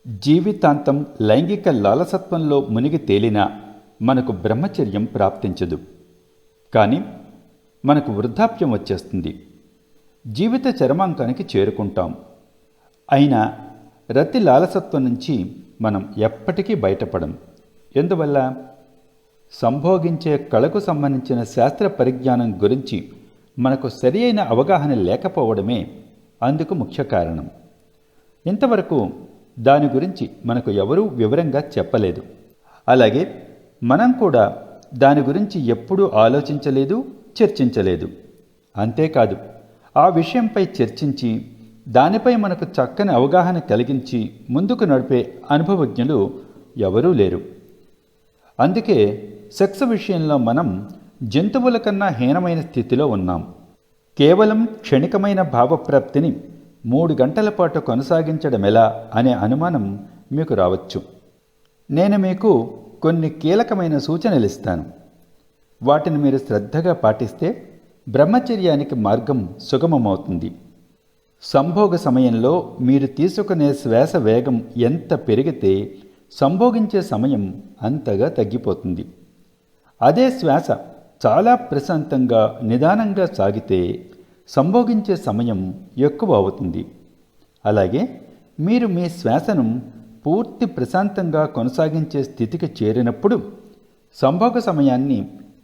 జీవితాంతం లైంగిక లాలసత్వంలో మునిగి తేలినా మనకు బ్రహ్మచర్యం ప్రాప్తించదు. కానీ మనకు వృద్ధాప్యం వచ్చేస్తుంది. జీవిత చరమాంకానికి చేరుకుంటాం. అయినా రతి లాలసత్వం నుంచి మనం ఎప్పటికీ బయటపడం. ఎందువల్ల? సంభోగించే కళకు సంబంధించిన శాస్త్ర పరిజ్ఞానం గురించి మనకు సరి అయిన అవగాహన లేకపోవడమే అందుకు ముఖ్య కారణం. ఇంతవరకు దాని గురించి మనకు ఎవరూ వివరంగా చెప్పలేదు. అలాగే మనం కూడా దాని గురించి ఎప్పుడూ ఆలోచించలేదు, చర్చించలేదు. అంతేకాదు, ఆ విషయంపై చర్చించి దానిపై మనకు చక్కని అవగాహన కలిగించి ముందుకు నడిపే అనుభవజ్ఞులు ఎవరూ లేరు. అందుకే సెక్స్ విషయంలో మనం జంతువుల కన్నా హీనమైన స్థితిలో ఉన్నాం. కేవలం క్షణికమైన భావప్రాప్తిని 3 గంటల పాటు కొనసాగించడమెలా అనే అనుమానం మీకు రావచ్చు. నేను మీకు కొన్ని కీలకమైన సూచనలు ఇస్తాను. వాటిని మీరు శ్రద్ధగా పాటిస్తే బ్రహ్మచర్యానికి మార్గం సుగమమవుతుంది. సంభోగ సమయంలో మీరు తీసుకునే శ్వాస వేగం ఎంత పెరిగితే సంభోగించే సమయం అంతగా తగ్గిపోతుంది. అదే శ్వాస చాలా ప్రశాంతంగా నిదానంగా సాగితే సంభోగించే సమయం ఎక్కువ అవుతుంది. అలాగే మీరు మీ శ్వాసను పూర్తి ప్రశాంతంగా కొనసాగించే స్థితికి చేరినప్పుడు సంభోగ సమయాన్ని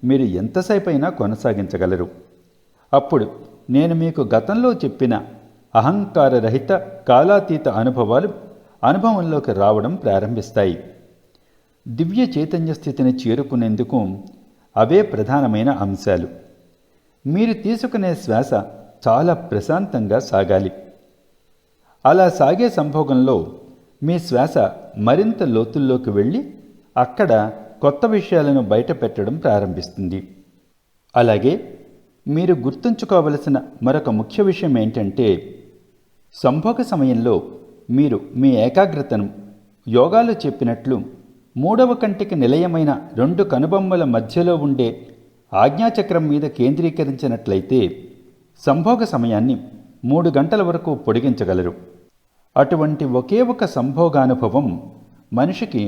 మీరు ఎంతసేపైనా కొనసాగించగలరు. అప్పుడు నేను మీకు గతంలో చెప్పిన అహంకారరహిత కాలాతీత అనుభవాలు అనుభవంలోకి రావడం ప్రారంభిస్తాయి. దివ్య చైతన్య స్థితిని చేరుకునేందుకు అవే ప్రధానమైన అంశాలు. మీరు తీసుకునే శ్వాస చాలా ప్రశాంతంగా సాగాలి. అలా సాగే సంభోగంలో మీ శ్వాస మరింత లోతుల్లోకి వెళ్ళి అక్కడ కొత్త విషయాలను బయట పెట్టడం ప్రారంభిస్తుంది. అలాగే మీరు గుర్తుంచుకోవలసిన మరొక ముఖ్య విషయం ఏంటంటే, సంభోగ సమయంలో మీరు మీ ఏకాగ్రతను యోగాలో చెప్పినట్లు 3వ కంటికి నిలయమైన 2 కనుబొమ్మల మధ్యలో ఉండే ఆజ్ఞాచక్రం మీద కేంద్రీకరించినట్లయితే సంభోగ సమయాన్ని 3 గంటల వరకు పొడిగించగలరు. అటువంటి ఒకే ఒక సంభోగానుభవం మనిషికి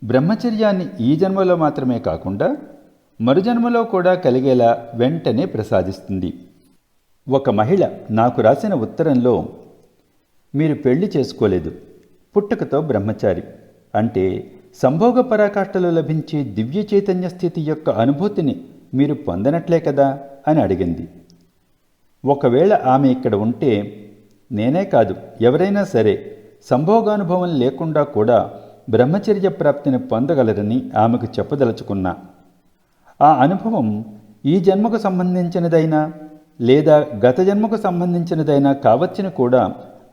బ్రహ్మచర్యాన్ని ఈ జన్మలో మాత్రమే కాకుండా మరుజన్మలో కూడా కలిగేలా వెంటనే ప్రసాదిస్తుంది. ఒక మహిళ నాకు రాసిన ఉత్తరంలో, మీరు పెళ్లి చేసుకోలేదు, పుట్టుకతో బ్రహ్మచారి, అంటే సంభోగ పరాకాష్ఠలో లభించే దివ్య చైతన్య స్థితి యొక్క అనుభూతిని మీరు పొందనట్లే కదా అని అడిగింది. ఒకవేళ ఆమె ఇక్కడ ఉంటే నేనే కాదు, ఎవరైనా సరే సంభోగానుభవం లేకుండా కూడా బ్రహ్మచర్య ప్రాప్తిని పొందగలరని ఆమెకు చెప్పదలుచుకున్నా. ఆ అనుభవం ఈ జన్మకు సంబంధించినదైనా లేదా గత జన్మకు సంబంధించినదైనా కావచ్చని కూడా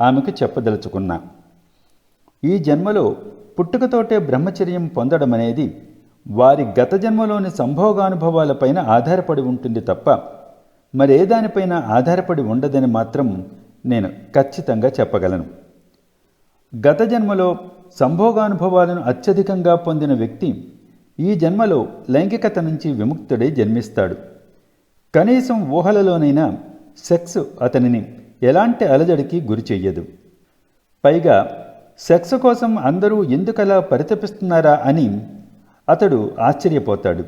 ఆమెకు చెప్పదలుచుకున్నా. ఈ జన్మలో పుట్టుకతోటే బ్రహ్మచర్యం పొందడం అనేది వారి గత జన్మలోని సంభోగానుభవాలపైన ఆధారపడి ఉంటుంది తప్ప మరే దానిపైన ఆధారపడి ఉండదని మాత్రం నేను ఖచ్చితంగా చెప్పగలను. గత జన్మలో సంభోగానుభవాలను అత్యధికంగా పొందిన వ్యక్తి ఈ జన్మలో లైంగికత నుంచి విముక్తుడై జన్మిస్తాడు. కనీసం ఊహలలోనైనా సెక్స్ అతనిని ఎలాంటి అలజడికి గురి చెయ్యదు. పైగా సెక్స్ కోసం అందరూ ఎందుకలా పరితపిస్తున్నారా అని అతడు ఆశ్చర్యపోతాడు.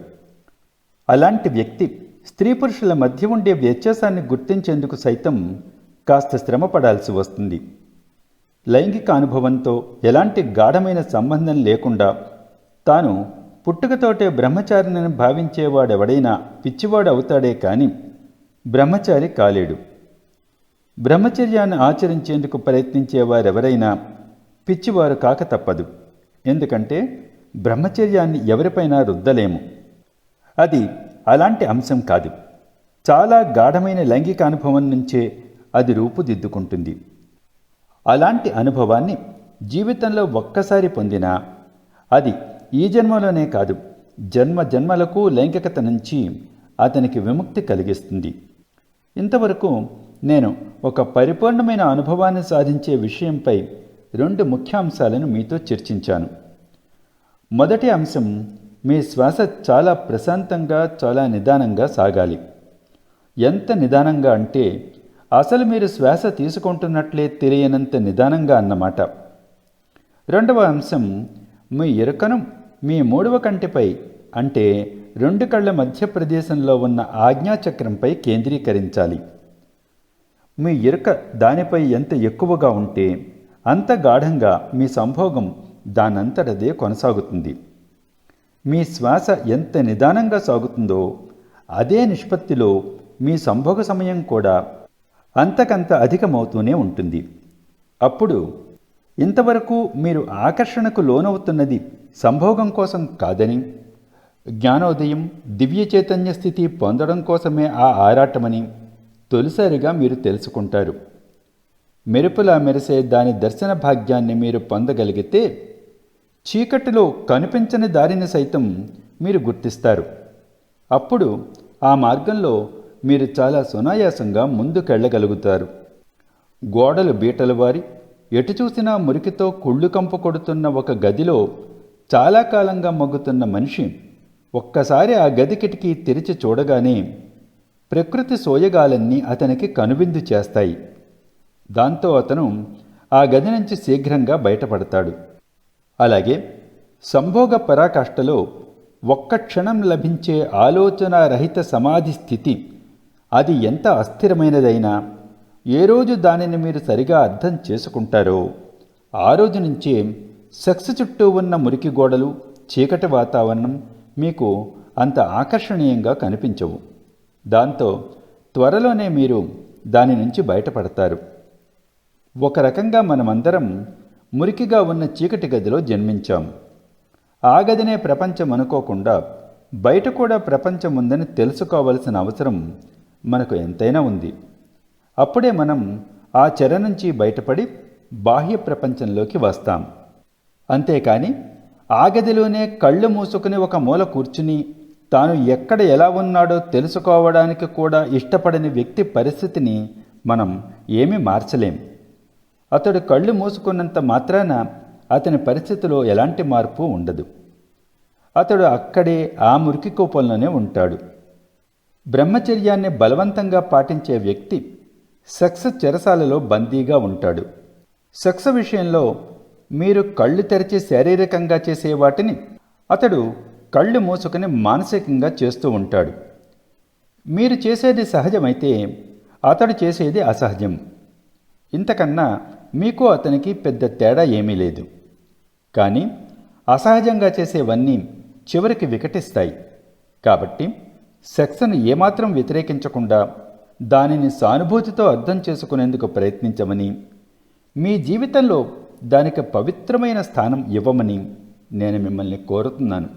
అలాంటి వ్యక్తి స్త్రీ పురుషుల మధ్య ఉండే వ్యత్యాసాన్ని గుర్తించేందుకు సైతం కాస్త శ్రమ పడాల్సి వస్తుంది. లైంగిక అనుభవంతో ఎలాంటి గాఢమైన సంబంధం లేకుండా తాను పుట్టుకతోటే బ్రహ్మచారిని భావించేవాడెవడైనా పిచ్చివాడు అవుతాడే కానీ బ్రహ్మచారి కాలేడు. బ్రహ్మచర్యాన్ని ఆచరించేందుకు ప్రయత్నించేవారెవరైనా పిచ్చివారు కాక తప్పదు. ఎందుకంటే బ్రహ్మచర్యాన్ని ఎవరిపైనా రుద్దలేము. అది అలాంటి అంశం కాదు. చాలా గాఢమైన లైంగిక అనుభవం నుంచే అది రూపుదిద్దుకుంటుంది. అలాంటి అనుభవాన్ని జీవితంలో ఒక్కసారి పొందినా అది ఈ జన్మలోనే కాదు, జన్మ జన్మలకు లైంగికత నుంచి అతనికి విముక్తి కలిగిస్తుంది. ఇంతవరకు నేను ఒక పరిపూర్ణమైన అనుభవాన్ని సాధించే విషయంపై 2 ముఖ్యాంశాలను మీతో చర్చించాను. మొదటి అంశం, మీ శ్వాస చాలా ప్రశాంతంగా చాలా నిదానంగా సాగాలి. ఎంత నిదానంగా అంటే అసలు మీరు శ్వాస తీసుకుంటున్నట్లే తెలియనంత నిదానంగా అన్నమాట. రెండవ అంశం, మీ ఎరుకను మీ మూడవ కంటిపై అంటే రెండు కళ్ళ మధ్య ప్రదేశంలో ఉన్న ఆజ్ఞాచక్రంపై కేంద్రీకరించాలి. మీ ఎరుక దానిపై ఎంత ఎక్కువగా ఉంటే అంత గాఢంగా మీ సంభోగం దానంతటదే కొనసాగుతుంది. మీ శ్వాస ఎంత నిదానంగా సాగుతుందో అదే నిష్పత్తిలో మీ సంభోగ సమయం కూడా అంతకంత అధికమవుతూనే ఉంటుంది. అప్పుడు ఇంతవరకు మీరు ఆకర్షణకు లోనవుతున్నది సంభోగం కోసం కాదని, జ్ఞానోదయం దివ్య చైతన్య స్థితి పొందడం కోసమే ఆ ఆరాటమని తొలిసారిగా మీరు తెలుసుకుంటారు. మెరుపులా మెరిసే దాని దర్శన భాగ్యాన్ని మీరు పొందగలిగితే చీకటిలో కనిపించని దారిని సైతం మీరు గుర్తిస్తారు. అప్పుడు ఆ మార్గంలో మీరు చాలా సునాయాసంగా ముందుకెళ్లగలుగుతారు. గోడలు బీటలు వారి ఎటు చూసినా మురికితో కుళ్ళు కంపు కొడుతున్న ఒక గదిలో చాలా కాలంగా మగ్గుతున్న మనిషి ఒక్కసారి ఆ గది కిటికీ తెరిచి చూడగానే ప్రకృతి సోయగాలన్నీ అతనికి కనువిందు చేస్తాయి. దాంతో అతను ఆ గది నుంచి శీఘ్రంగా బయటపడతాడు. అలాగే సంభోగ పరాకాష్ఠలో ఒక్క క్షణం లభించే ఆలోచనారహిత సమాధి స్థితి అది ఎంత అస్థిరమైనదైనా ఏ రోజు దానిని మీరు సరిగా అర్థం చేసుకుంటారో ఆ రోజు నుంచే సెక్స్ చుట్టూ ఉన్న మురికి గోడలు, చీకటి వాతావరణం మీకు అంత ఆకర్షణీయంగా కనిపించవు. దాంతో త్వరలోనే మీరు దాని నుంచి బయటపడతారు. ఒక రకంగా మనమందరం మురికిగా ఉన్న చీకటి గదిలో జన్మించాం. ఆ గదినే ప్రపంచం అనుకోకుండా బయట కూడా ప్రపంచం ఉందని తెలుసుకోవలసిన అవసరం మనకు ఎంతైనా ఉంది. అప్పుడే మనం ఆ చెర నుంచి బయటపడి బాహ్య ప్రపంచంలోకి వస్తాం. అంతేకాని ఆ గదిలోనే కళ్ళు మూసుకుని ఒక మూల కూర్చుని తాను ఎక్కడ ఎలా ఉన్నాడో తెలుసుకోవడానికి కూడా ఇష్టపడని వ్యక్తి పరిస్థితిని మనం ఏమీ మార్చలేం. అతడు కళ్ళు మూసుకున్నంత మాత్రాన అతని పరిస్థితిలో ఎలాంటి మార్పు ఉండదు. అతడు అక్కడే ఆ మురికి కూపంలోనే ఉంటాడు. బ్రహ్మచర్యాన్ని బలవంతంగా పాటించే వ్యక్తి సెక్స్ చెరసాలలో బందీగా ఉంటాడు. సెక్స్ విషయంలో మీరు కళ్ళు తెరిచి శారీరకంగా చేసే వాటిని అతడు కళ్ళు మూసుకుని మానసికంగా చేస్తూ ఉంటాడు. మీరు చేసేది సహజమైతే అతడు చేసేది అసహజం. ఇంతకన్నా మీకు అతనికి పెద్ద తేడా ఏమీ లేదు. కానీ అసహజంగా చేసేవన్నీ చివరికి వికటిస్తాయి. కాబట్టి సెక్స్ను ఏమాత్రం వ్యతిరేకించకుండా దానిని సానుభూతితో అర్థం చేసుకునేందుకు ప్రయత్నించమని, మీ జీవితంలో దానికి పవిత్రమైన స్థానం ఇవ్వమని నేను మిమ్మల్ని కోరుతున్నాను.